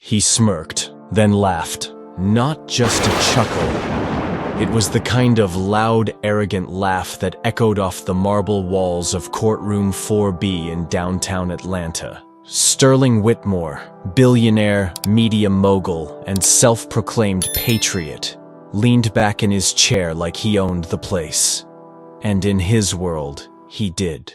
He smirked, then laughed. Not just a chuckle. It was the kind of loud, arrogant laugh that echoed off the marble walls of Courtroom 4B in downtown Atlanta. Sterling Whitmore, billionaire, media mogul, and self-proclaimed patriot, leaned back in his chair like he owned the place. And in his world, he did.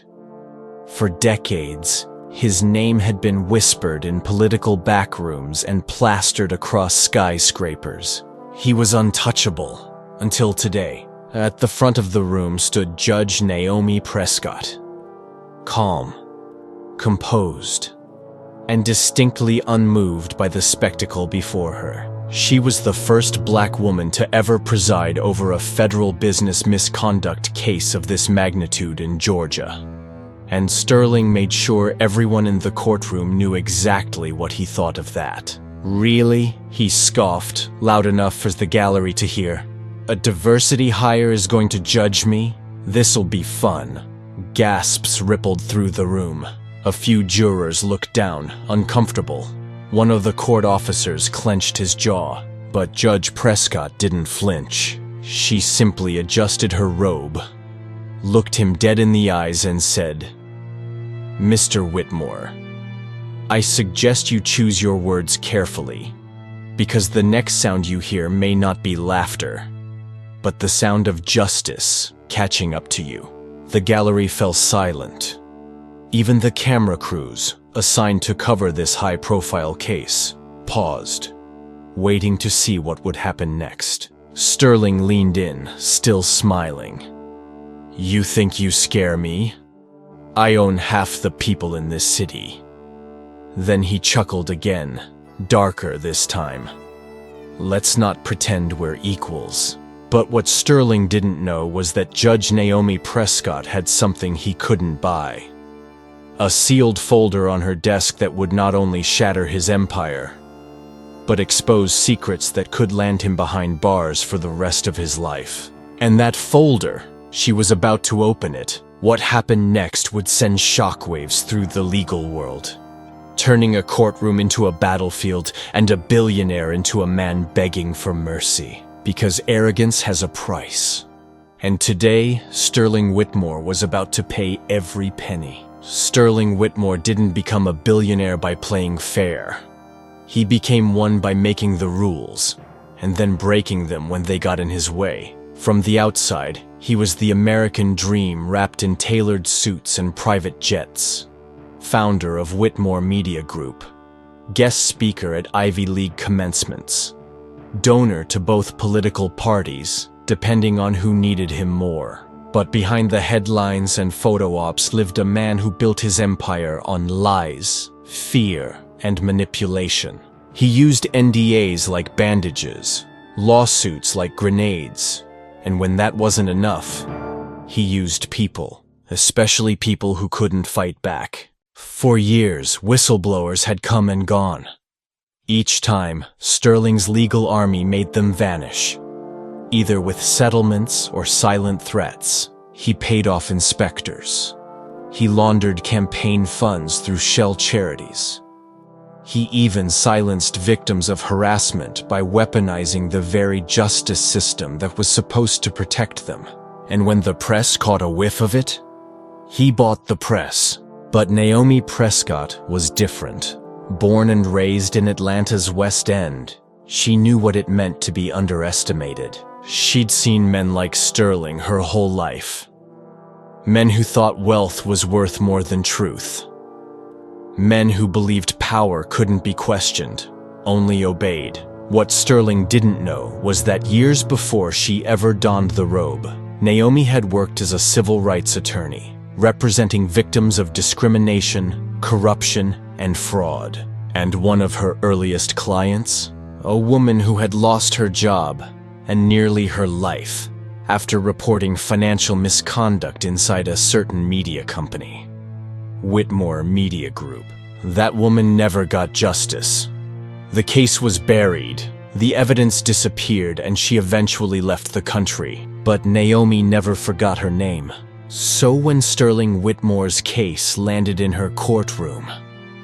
For decades, his name had been whispered in political backrooms and plastered across skyscrapers. He was untouchable, until today. At the front of the room stood Judge Naomi Prescott. Calm, composed, and distinctly unmoved by the spectacle before her. She was the first black woman to ever preside over a federal business misconduct case of this magnitude in Georgia. And Sterling made sure everyone in the courtroom knew exactly what he thought of that. Really? He scoffed, loud enough for the gallery to hear. A diversity hire is going to judge me? This'll be fun. Gasps rippled through the room. A few jurors looked down, uncomfortable. One of the court officers clenched his jaw, but Judge Prescott didn't flinch. She simply adjusted her robe, looked him dead in the eyes and said, "Mr. Whitmore, I suggest you choose your words carefully, because the next sound you hear may not be laughter, but the sound of justice catching up to you." The gallery fell silent. Even the camera crews, assigned to cover this high-profile case, paused, waiting to see what would happen next. Sterling leaned in, still smiling. "You think you scare me? I own half the people in this city." Then he chuckled again, darker this time. "Let's not pretend we're equals." But what Sterling didn't know was that Judge Naomi Prescott had something he couldn't buy. A sealed folder on her desk that would not only shatter his empire, but expose secrets that could land him behind bars for the rest of his life. And that folder, she was about to open it. What happened next would send shockwaves through the legal world, turning a courtroom into a battlefield and a billionaire into a man begging for mercy. Because arrogance has a price. And today, Sterling Whitmore was about to pay every penny. Sterling Whitmore didn't become a billionaire by playing fair. He became one by making the rules, and then breaking them when they got in his way. From the outside, he was the American dream wrapped in tailored suits and private jets. Founder of Whitmore Media Group. Guest speaker at Ivy League commencements. Donor to both political parties, depending on who needed him more. But behind the headlines and photo ops lived a man who built his empire on lies, fear, and manipulation. He used NDAs like bandages, lawsuits like grenades, and when that wasn't enough, he used people, especially people who couldn't fight back. For years, whistleblowers had come and gone. Each time, Sterling's legal army made them vanish. Either with settlements or silent threats, he paid off inspectors. He laundered campaign funds through shell charities. He even silenced victims of harassment by weaponizing the very justice system that was supposed to protect them. And when the press caught a whiff of it, he bought the press. But Naomi Prescott was different. Born and raised in Atlanta's West End, she knew what it meant to be underestimated. She'd seen men like Sterling her whole life. Men who thought wealth was worth more than truth. Men who believed power couldn't be questioned, only obeyed. What Sterling didn't know was that years before she ever donned the robe, Naomi had worked as a civil rights attorney, representing victims of discrimination, corruption, and fraud. And one of her earliest clients, a woman who had lost her job and nearly her life after reporting financial misconduct inside a certain media company. Whitmore Media Group. That woman never got justice. The case was buried, the evidence disappeared, and she eventually left the country. But Naomi never forgot her name. So when Sterling Whitmore's case landed in her courtroom,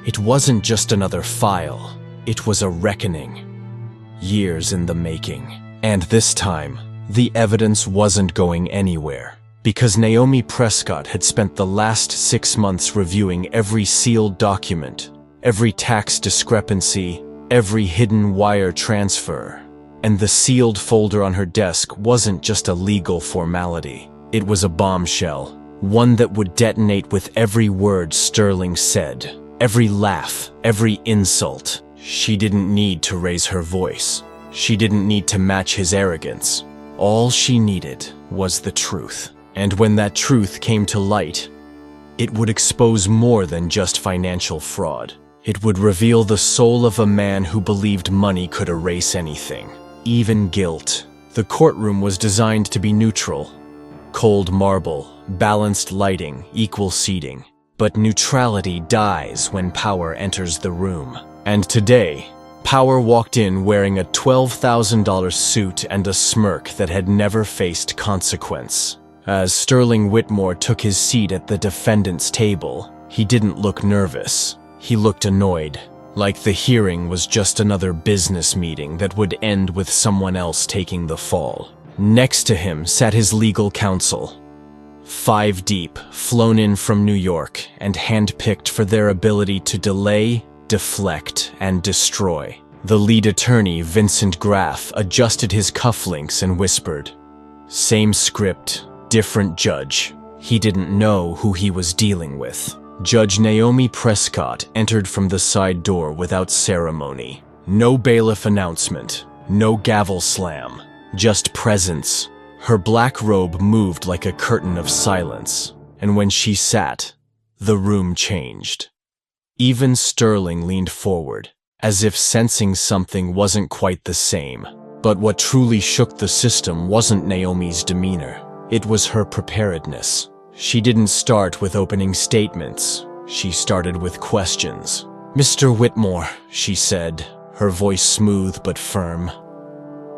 it wasn't just another file. It was a reckoning. Years in the making. And this time, the evidence wasn't going anywhere. Because Naomi Prescott had spent the last 6 months reviewing every sealed document, every tax discrepancy, every hidden wire transfer. And the sealed folder on her desk wasn't just a legal formality. It was a bombshell, one that would detonate with every word Sterling said, every laugh, every insult. She didn't need to raise her voice. She didn't need to match his arrogance. All she needed was the truth. And when that truth came to light, it would expose more than just financial fraud. It would reveal the soul of a man who believed money could erase anything, even guilt. The courtroom was designed to be neutral. Cold marble, balanced lighting, equal seating. But neutrality dies when power enters the room. And today, Power walked in wearing a $12,000 suit and a smirk that had never faced consequence. As Sterling Whitmore took his seat at the defendant's table, he didn't look nervous. He looked annoyed, like the hearing was just another business meeting that would end with someone else taking the fall. Next to him sat his legal counsel, 5 deep, flown in from New York and handpicked for their ability to delay, deflect, and destroy. The lead attorney, Vincent Graff, adjusted his cufflinks and whispered, "Same script, different judge." He didn't know who he was dealing with. Judge Naomi Prescott entered from the side door without ceremony. No bailiff announcement, no gavel slam, just presence. Her black robe moved like a curtain of silence, and when she sat, the room changed. Even Sterling leaned forward, as if sensing something wasn't quite the same. But what truly shook the system wasn't Naomi's demeanor. It was her preparedness. She didn't start with opening statements. She started with questions. "Mr. Whitmore," she said, her voice smooth but firm,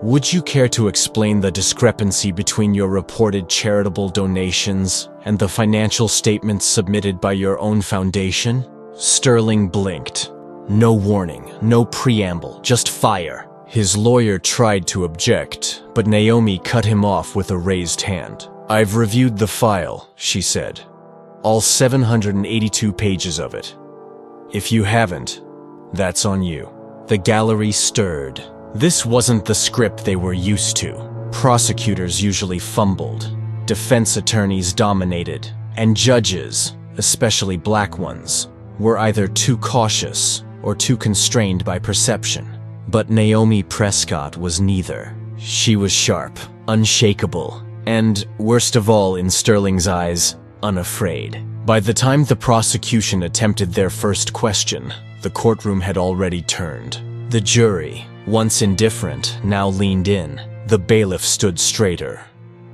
"would you care to explain the discrepancy between your reported charitable donations and the financial statements submitted by your own foundation?" Sterling blinked. No warning, no preamble, just fire. His lawyer tried to object, but Naomi cut him off with a raised hand. "I've reviewed the file," she said. "All 782 pages of it. If you haven't, that's on you." The gallery stirred. This wasn't the script they were used to. Prosecutors usually fumbled, defense attorneys dominated, and judges, especially black ones, were either too cautious or too constrained by perception. But Naomi Prescott was neither. She was sharp, unshakable, and, worst of all in Sterling's eyes, unafraid. By the time the prosecution attempted their first question, the courtroom had already turned. The jury, once indifferent, now leaned in. The bailiff stood straighter.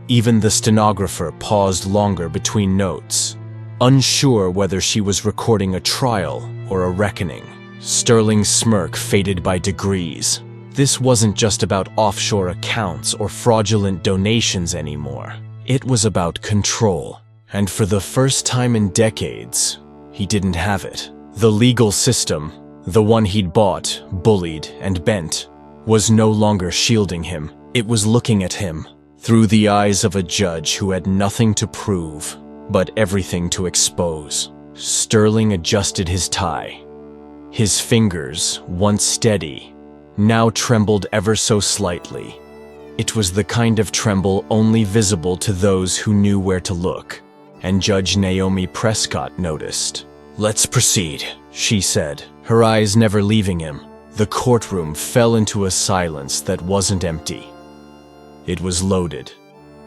Even the stenographer paused longer between notes, unsure whether she was recording a trial or a reckoning. Sterling's smirk faded by degrees. This wasn't just about offshore accounts or fraudulent donations anymore. It was about control. And for the first time in decades, he didn't have it. The legal system, the one he'd bought, bullied, and bent, was no longer shielding him. It was looking at him through the eyes of a judge who had nothing to prove, but everything to expose. Sterling adjusted his tie. His fingers, once steady, now trembled ever so slightly. It was the kind of tremble only visible to those who knew where to look, and Judge Naomi Prescott noticed. "Let's proceed," she said, her eyes never leaving him. The courtroom fell into a silence that wasn't empty. It was loaded,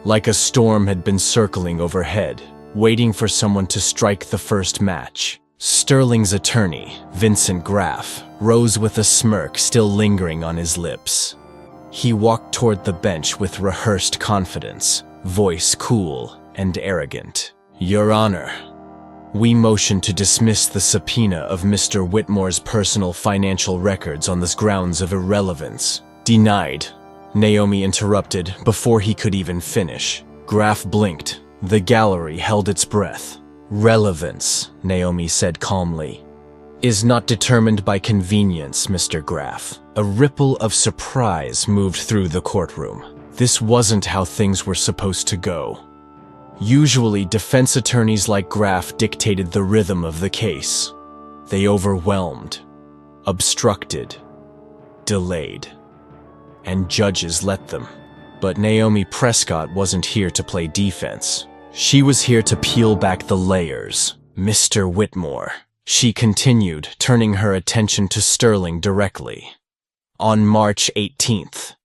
like a storm had been circling overhead, waiting for someone to strike the first match. Sterling's attorney, Vincent Graff, rose with a smirk still lingering on his lips. He walked toward the bench with rehearsed confidence, voice cool and arrogant. "Your Honor, we motion to dismiss the subpoena of Mr. Whitmore's personal financial records on the grounds of irrelevance." "Denied," Naomi interrupted before he could even finish. Graff blinked. The gallery held its breath. "Relevance," Naomi said calmly. is not determined by convenience, Mr. Graff. A ripple of surprise moved through the courtroom. This wasn't how things were supposed to go. Usually, defense attorneys like Graff dictated the rhythm of the case. They overwhelmed, obstructed, delayed, and judges let them. But Naomi Prescott wasn't here to play defense. She was here to peel back the layers. Mr. Whitmore, she continued, turning her attention to Sterling directly. On March 18th,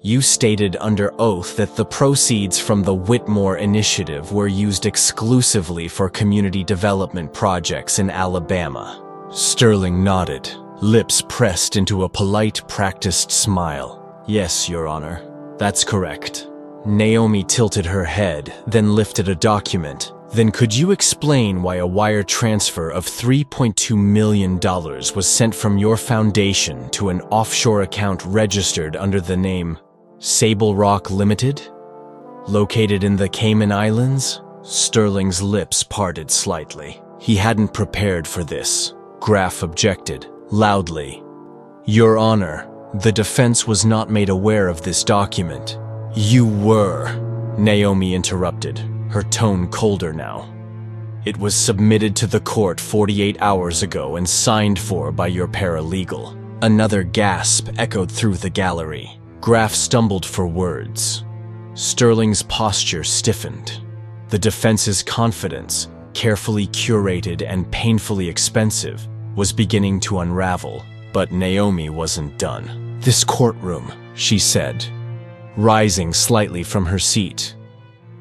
you stated under oath that the proceeds from the Whitmore Initiative were used exclusively for community development projects in Alabama. Sterling nodded, lips pressed into a polite, practiced smile. Yes, Your Honor, that's correct. Naomi tilted her head, then lifted a document. Then could you explain why a wire transfer of $3.2 million was sent from your foundation to an offshore account registered under the name Sable Rock Limited? Located in the Cayman Islands? Sterling's lips parted slightly. He hadn't prepared for this. Graff objected, loudly. Your Honor, the defense was not made aware of this document. You were, Naomi interrupted, her tone colder now. It was submitted to the court 48 hours ago and signed for by your paralegal. Another gasp echoed through the gallery. Graff stumbled for words. Sterling's posture stiffened. The defense's confidence, carefully curated and painfully expensive, was beginning to unravel. But Naomi wasn't done. This courtroom, she said, rising slightly from her seat,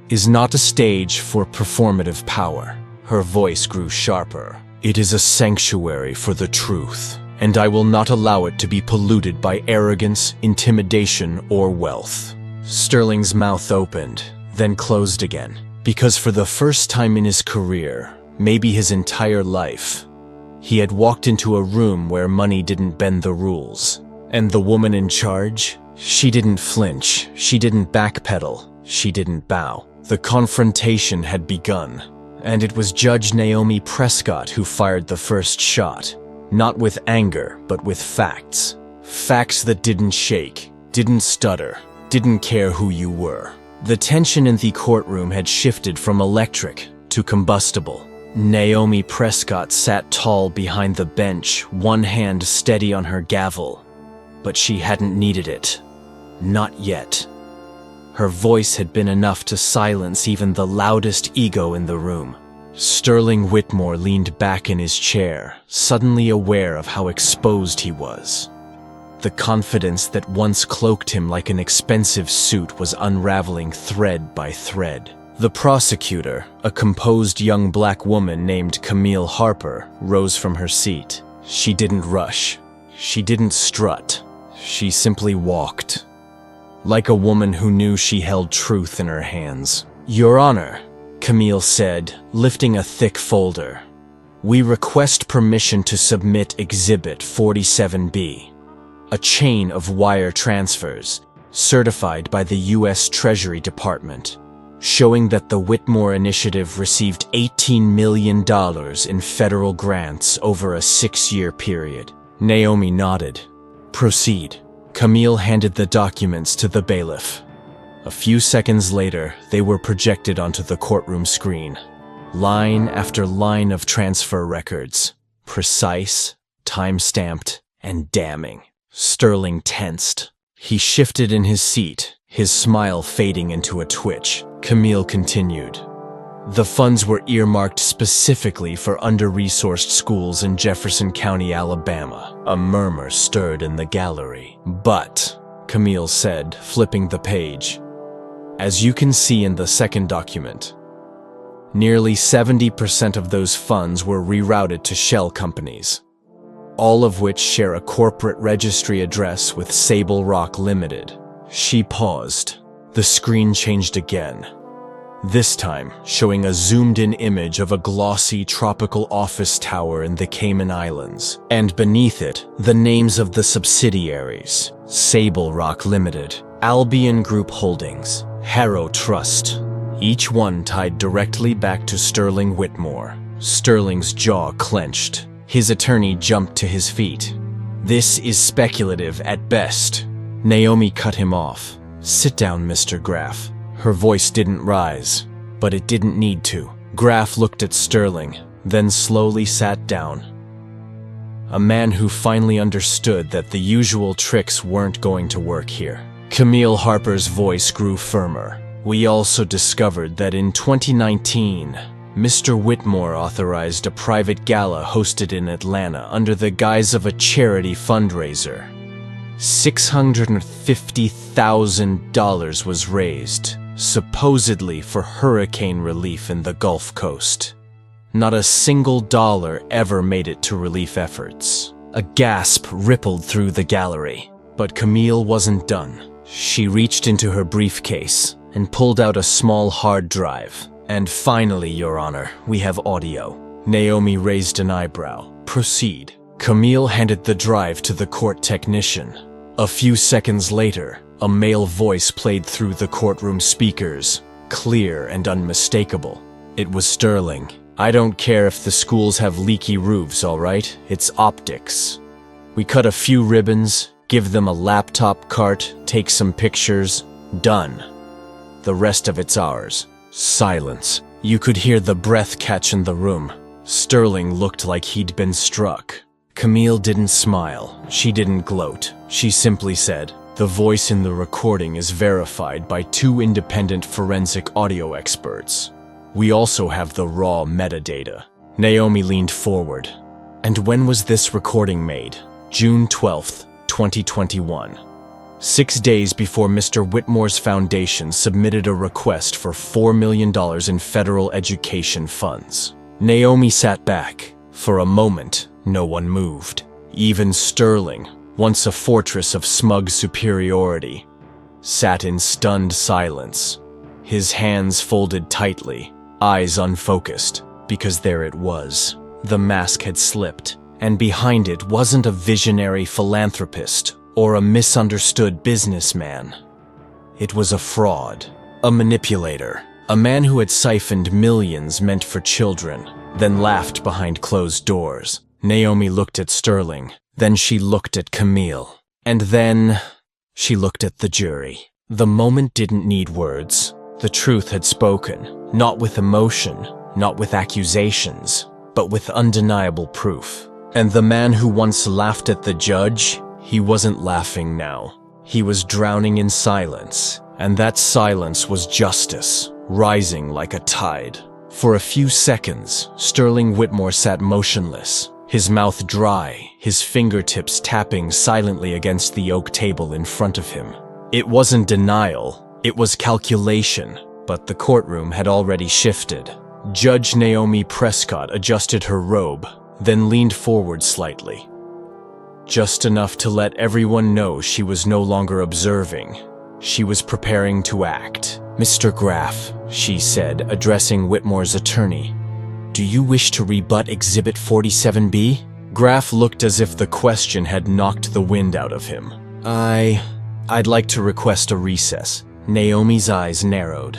is not a stage for performative power. Her voice grew sharper. It is a sanctuary for the truth, and I will not allow it to be polluted by arrogance, intimidation, or wealth. Sterling's mouth opened, then closed again, because for the first time in his career, maybe his entire life, he had walked into a room where money didn't bend the rules. And the woman in charge? She didn't flinch, she didn't backpedal, she didn't bow. The confrontation had begun, and it was Judge Naomi Prescott who fired the first shot. Not with anger, but with facts. Facts that didn't shake, didn't stutter, didn't care who you were. The tension in the courtroom had shifted from electric to combustible. Naomi Prescott sat tall behind the bench, one hand steady on her gavel. But she hadn't needed it. Not yet. Her voice had been enough to silence even the loudest ego in the room. Sterling Whitmore leaned back in his chair, suddenly aware of how exposed he was. The confidence that once cloaked him like an expensive suit was unraveling thread by thread. The prosecutor, a composed young black woman named Camille Harper, rose from her seat. She didn't rush. She didn't strut. She simply walked, like a woman who knew she held truth in her hands. Your Honor, Camille said, lifting a thick folder. We request permission to submit Exhibit 47B, a chain of wire transfers certified by the U.S. Treasury Department, showing that the Whitmore Initiative received $18 million in federal grants over a 6-year period. Naomi nodded. Proceed. Camille handed the documents to the bailiff. A few seconds later, they were projected onto the courtroom screen. Line after line of transfer records. Precise, time-stamped, and damning. Sterling tensed. He shifted in his seat, his smile fading into a twitch. Camille continued. The funds were earmarked specifically for under-resourced schools in Jefferson County, Alabama. A murmur stirred in the gallery. But, Camille said, flipping the page, as you can see in the second document, nearly 70% of those funds were rerouted to shell companies, all of which share a corporate registry address with Sable Rock Limited. She paused. The screen changed again. This time, showing a zoomed-in image of a glossy tropical office tower in the Cayman Islands, and beneath it, the names of the subsidiaries: Sable Rock Limited, Albion Group Holdings, Harrow Trust, each one tied directly back to Sterling Whitmore. Sterling's jaw clenched. His attorney jumped to his feet. "This is speculative at best." Naomi cut him off. "Sit down, Mr. Graff." Her voice didn't rise, but it didn't need to. Graff looked at Sterling, then slowly sat down. A man who finally understood that the usual tricks weren't going to work here. Camille Harper's voice grew firmer. "We also discovered that in 2019, Mr. Whitmore authorized a private gala hosted in Atlanta under the guise of a charity fundraiser. $650,000 was raised, supposedly for hurricane relief in the Gulf Coast. Not a single dollar ever made it to relief efforts." A gasp rippled through the gallery, but Camille wasn't done. She reached into her briefcase and pulled out a small hard drive. "And finally, Your Honor, we have audio." Naomi raised an eyebrow. "Proceed." Camille handed the drive to the court technician. A few seconds later, a male voice played through the courtroom speakers, clear and unmistakable. It was Sterling. "I don't care if the schools have leaky roofs, all right? It's optics. We cut a few ribbons, give them a laptop cart, take some pictures. Done. The rest of it's ours." Silence. You could hear the breath catch in the room. Sterling looked like he'd been struck. Camille didn't smile. She didn't gloat. She simply said, "The voice in the recording is verified by 2 independent forensic audio experts. We also have the raw metadata." Naomi leaned forward. "And when was this recording made?" "June 12th, 2021. 6 days before Mr. Whitmore's foundation submitted a request for $4 million in federal education funds." Naomi sat back. For a moment, no one moved. Even Sterling, once a fortress of smug superiority, sat in stunned silence, his hands folded tightly, eyes unfocused, because there it was. The mask had slipped, and behind it wasn't a visionary philanthropist or a misunderstood businessman. It was a fraud, a manipulator, a man who had siphoned millions meant for children, then laughed behind closed doors. Naomi looked at Sterling, then she looked at Camille, and then she looked at the jury. The moment didn't need words. The truth had spoken, not with emotion, not with accusations, but with undeniable proof. And the man who once laughed at the judge, he wasn't laughing now. He was drowning in silence, and that silence was justice, rising like a tide. For a few seconds, Sterling Whitmore sat motionless, his mouth dry, his fingertips tapping silently against the oak table in front of him. It wasn't denial, it was calculation, but the courtroom had already shifted. Judge Naomi Prescott adjusted her robe, then leaned forward slightly. Just enough to let everyone know she was no longer observing. She was preparing to act. "Mr. Graff," she said, addressing Whitmore's attorney, "do you wish to rebut Exhibit 47B? Graff looked as if the question had knocked the wind out of him. I'd like to request a recess." Naomi's eyes narrowed.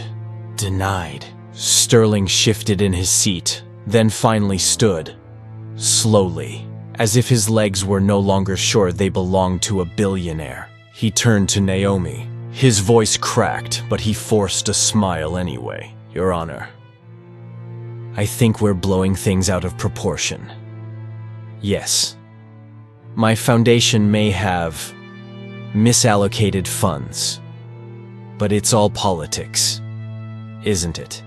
"Denied." Sterling shifted in his seat, then finally stood. Slowly, as if his legs were no longer sure they belonged to a billionaire. He turned to Naomi. His voice cracked, but he forced a smile anyway. "Your Honor, I think we're blowing things out of proportion. Yes, my foundation may have misallocated funds, but it's all politics, isn't it?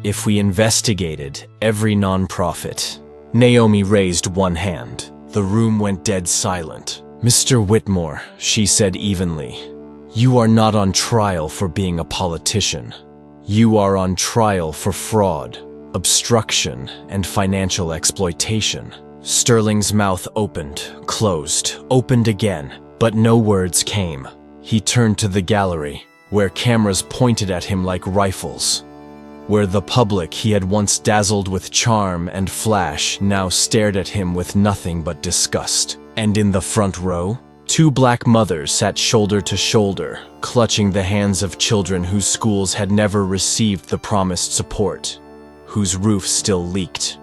If we investigated every nonprofit..." Naomi raised one hand. The room went dead silent. "Mr. Whitmore," she said evenly, "you are not on trial for being a politician. You are on trial for fraud, obstruction, and financial exploitation." Sterling's mouth opened, closed, opened again, but no words came. He turned to the gallery, where cameras pointed at him like rifles, where the public he had once dazzled with charm and flash now stared at him with nothing but disgust. And in the front row, 2 black mothers sat shoulder to shoulder, clutching the hands of children whose schools had never received the promised support, whose roofs still leaked.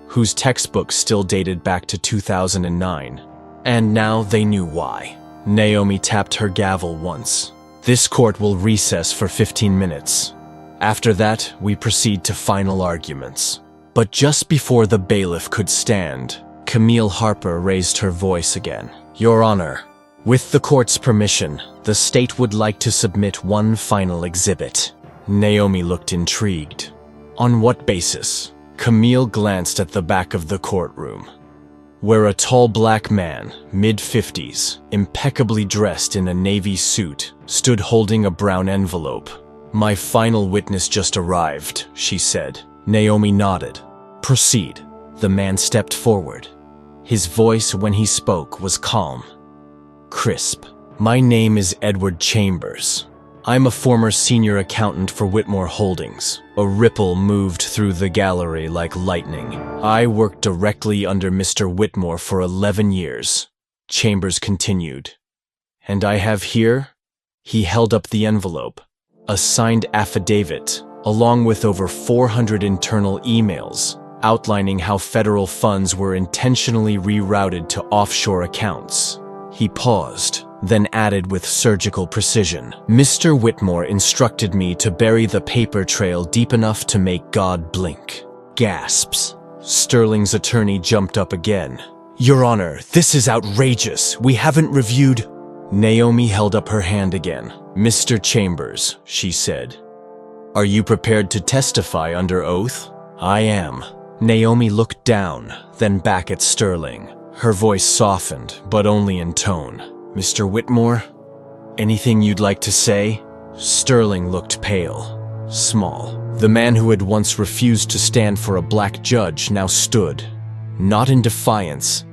whose textbooks still dated back to 2009. And now they knew why. Naomi tapped her gavel once. This court will recess for 15 minutes. After that, we proceed to final arguments. But just before the bailiff could stand, Camille Harper raised her voice again. Your Honor, with the court's permission, the state would like to submit one final exhibit. Naomi looked intrigued. On what basis? Camille glanced at the back of the courtroom, where a tall black man, mid-50s, impeccably dressed in a navy suit, stood holding a brown envelope. My final witness just arrived, she said. Naomi nodded. Proceed. The man stepped forward. His voice when he spoke was calm, crisp. My name is Edward Chambers. I'm a former senior accountant for Whitmore Holdings. A ripple moved through the gallery like lightning. I worked directly under Mr. Whitmore for 11 years. Chambers continued. And I have here, he held up the envelope, a signed affidavit, along with over 400 internal emails, outlining how federal funds were intentionally rerouted to offshore accounts. He paused, then added with surgical precision. Mr. Whitmore instructed me to bury the paper trail deep enough to make God blink. Gasps. Sterling's attorney jumped up again. Your Honor, this is outrageous. We haven't reviewed... Naomi held up her hand again. Mr. Chambers, she said. Are you prepared to testify under oath? I am. Naomi looked down, then back at Sterling. Her voice softened, but only in tone. Mr. Whitmore, anything you'd like to say? Sterling looked pale, small. The man who had once refused to stand for a black judge now stood, not in defiance,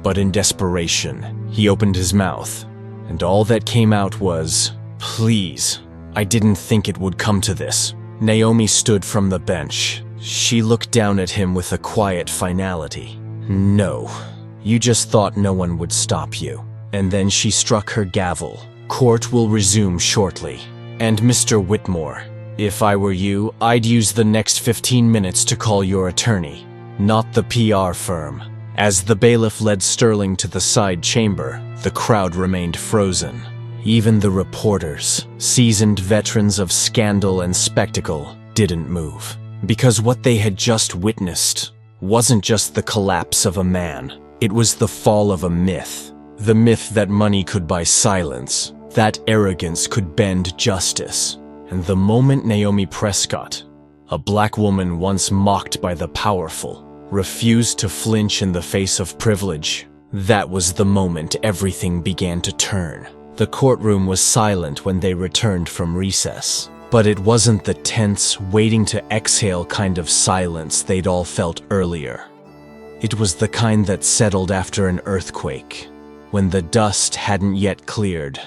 but in desperation. He opened his mouth, and all that came out was, please, I didn't think it would come to this. Naomi stood from the bench. She looked down at him with a quiet finality. No, you just thought no one would stop you. And then she struck her gavel. Court will resume shortly. And Mr. Whitmore, if I were you, I'd use the next 15 minutes to call your attorney, not the PR firm. As the bailiff led Sterling to the side chamber, the crowd remained frozen. Even the reporters, seasoned veterans of scandal and spectacle, didn't move. Because what they had just witnessed wasn't just the collapse of a man. It was the fall of a myth. The myth that money could buy silence, that arrogance could bend justice. And the moment Naomi Prescott, a black woman once mocked by the powerful, refused to flinch in the face of privilege, that was the moment everything began to turn. The courtroom was silent when they returned from recess. But it wasn't the tense, waiting to exhale kind of silence they'd all felt earlier. It was the kind that settled after an earthquake, when the dust hadn't yet cleared,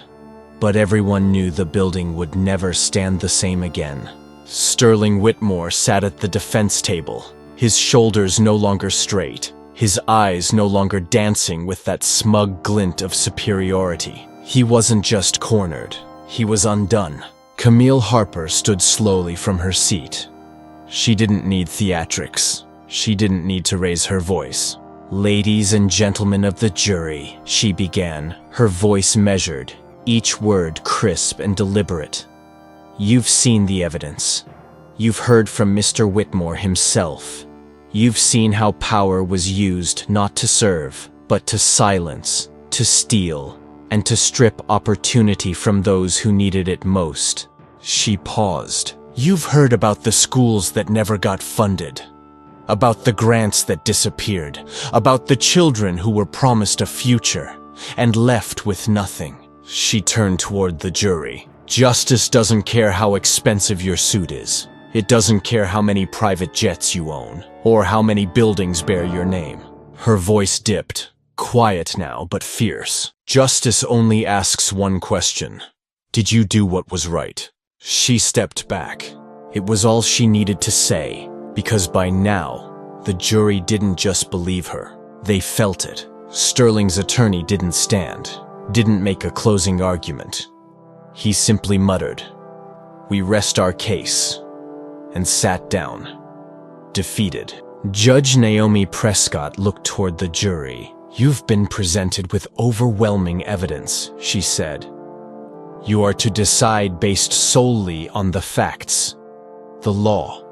but everyone knew the building would never stand the same again. Sterling Whitmore sat at the defense table, his shoulders no longer straight, his eyes no longer dancing with that smug glint of superiority. He wasn't just cornered, he was undone. Camille Harper stood slowly from her seat. She didn't need theatrics. She didn't need to raise her voice. Ladies and gentlemen of the jury, she began, her voice measured, each word crisp and deliberate. You've seen the evidence. You've heard from Mr. Whitmore himself. You've seen how power was used not to serve, but to silence, to steal, and to strip opportunity from those who needed it most. She paused. You've heard about the schools that never got funded, about the grants that disappeared, about the children who were promised a future and left with nothing. She turned toward the jury. Justice doesn't care how expensive your suit is. It doesn't care how many private jets you own, or how many buildings bear your name. Her voice dipped, quiet now but fierce. Justice only asks one question. Did you do what was right? She stepped back. It was all she needed to say, because by now, the jury didn't just believe her. They felt it. Sterling's attorney didn't stand, didn't make a closing argument. He simply muttered, "We rest our case," and sat down, defeated. Judge Naomi Prescott looked toward the jury. "You've been presented with overwhelming evidence," she said. "You are to decide based solely on the facts, the law,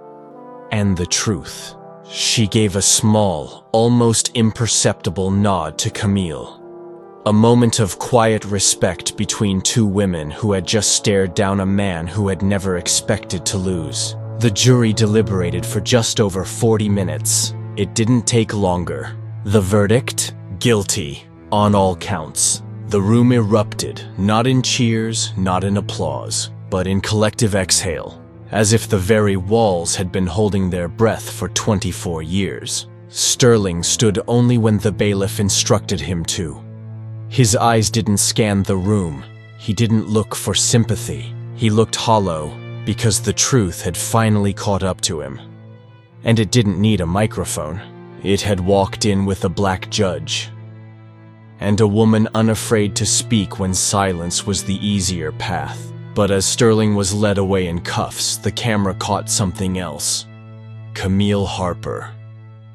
and the truth." She gave a small, almost imperceptible nod to Camille. A moment of quiet respect between two women who had just stared down a man who had never expected to lose. The jury deliberated for just over 40 minutes. It didn't take longer. The verdict? Guilty, on all counts. The room erupted, not in cheers, not in applause, but in collective exhale, as if the very walls had been holding their breath for 24 years. Sterling stood only when the bailiff instructed him to. His eyes didn't scan the room. He didn't look for sympathy. He looked hollow, because the truth had finally caught up to him. And it didn't need a microphone. It had walked in with a black judge, and a woman unafraid to speak when silence was the easier path. But as Sterling was led away in cuffs, the camera caught something else. Camille Harper,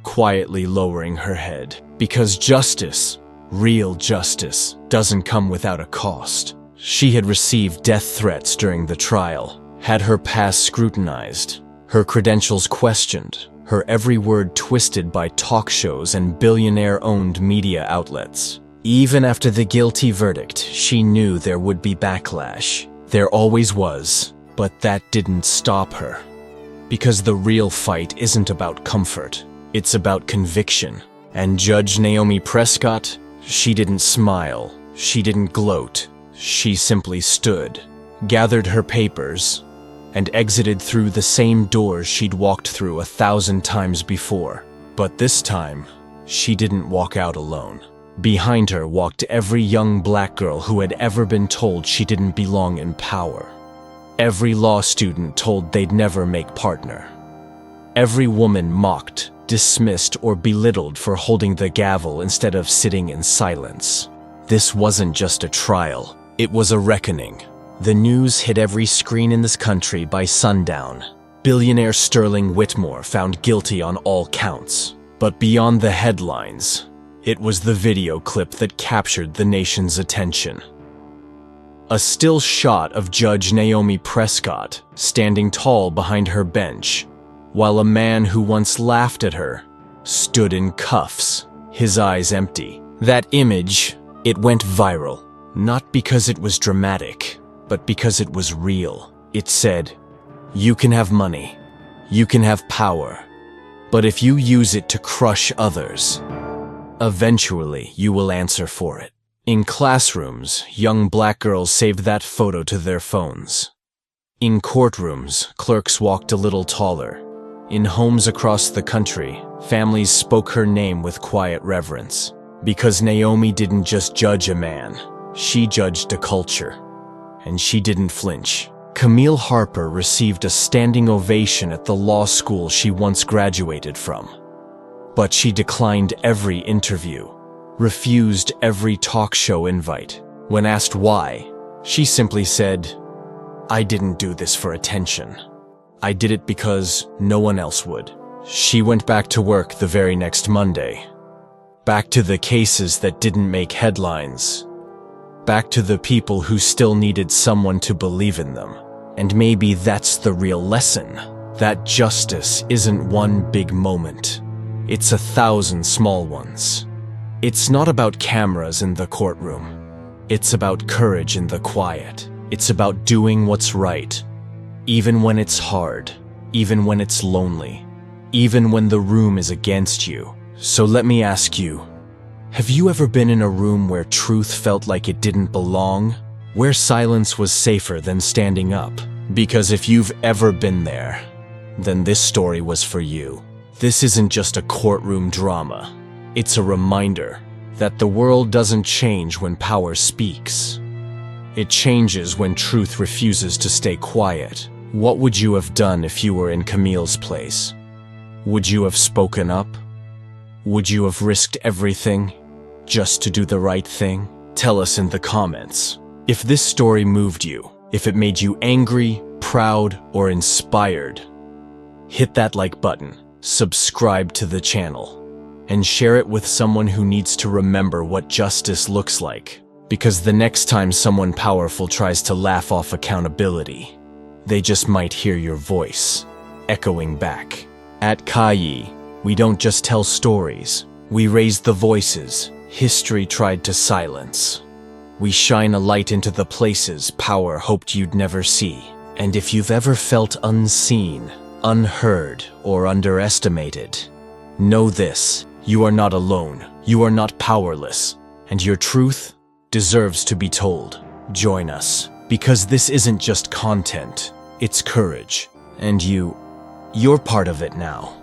quietly lowering her head. Because justice, real justice, doesn't come without a cost. She had received death threats during the trial, had her past scrutinized, her credentials questioned, her every word twisted by talk shows and billionaire-owned media outlets. Even after the guilty verdict, she knew there would be backlash. There always was, but that didn't stop her. Because the real fight isn't about comfort, it's about conviction. And Judge Naomi Prescott, she didn't smile, she didn't gloat, she simply stood, gathered her papers, and exited through the same doors she'd walked through 1,000 times before. But this time, she didn't walk out alone. Behind her walked every young black girl who had ever been told she didn't belong in power. Every law student told they'd never make partner. Every woman mocked, dismissed, or belittled for holding the gavel instead of sitting in silence. This wasn't just a trial, it was a reckoning. The news hit every screen in this country by sundown. Billionaire Sterling Whitmore found guilty on all counts. But beyond the headlines, it was the video clip that captured the nation's attention. A still shot of Judge Naomi Prescott standing tall behind her bench, while a man who once laughed at her stood in cuffs, his eyes empty. That image, it went viral, not because it was dramatic, but because it was real. It said, "You can have money, you can have power, but if you use it to crush others, eventually you will answer for it." In classrooms, young black girls saved that photo to their phones. In courtrooms, clerks walked a little taller. In homes across the country, families spoke her name with quiet reverence. Because Naomi didn't just judge a man, she judged a culture. And she didn't flinch. Camille Harper received a standing ovation at the law school she once graduated from. But she declined every interview, refused every talk show invite. When asked why, she simply said, "I didn't do this for attention. I did it because no one else would." She went back to work the very next Monday. Back to the cases that didn't make headlines. Back to the people who still needed someone to believe in them. And maybe that's the real lesson. That justice isn't one big moment. It's 1,000 small ones. It's not about cameras in the courtroom. It's about courage in the quiet. It's about doing what's right, even when it's hard, even when it's lonely, even when the room is against you. So let me ask you, have you ever been in a room where truth felt like it didn't belong? Where silence was safer than standing up? Because if you've ever been there, then this story was for you. This isn't just a courtroom drama. It's a reminder that the world doesn't change when power speaks. It changes when truth refuses to stay quiet. What would you have done if you were in Camille's place? Would you have spoken up? Would you have risked everything just to do the right thing? Tell us in the comments. If this story moved you, if it made you angry, proud, or inspired, hit that like button. subscribe to the channel, and share it with someone who needs to remember what justice looks like. Because the next time someone powerful tries to laugh off accountability, they just might hear your voice echoing back. At KaYi, we don't just tell stories, we raise the voices history tried to silence. We shine a light into the places power hoped you'd never see. And if you've ever felt unseen, unheard, or underestimated, know this: you are not alone, you are not powerless, and your truth deserves to be told. Join us, because this isn't just content, it's courage. And you're part of it now.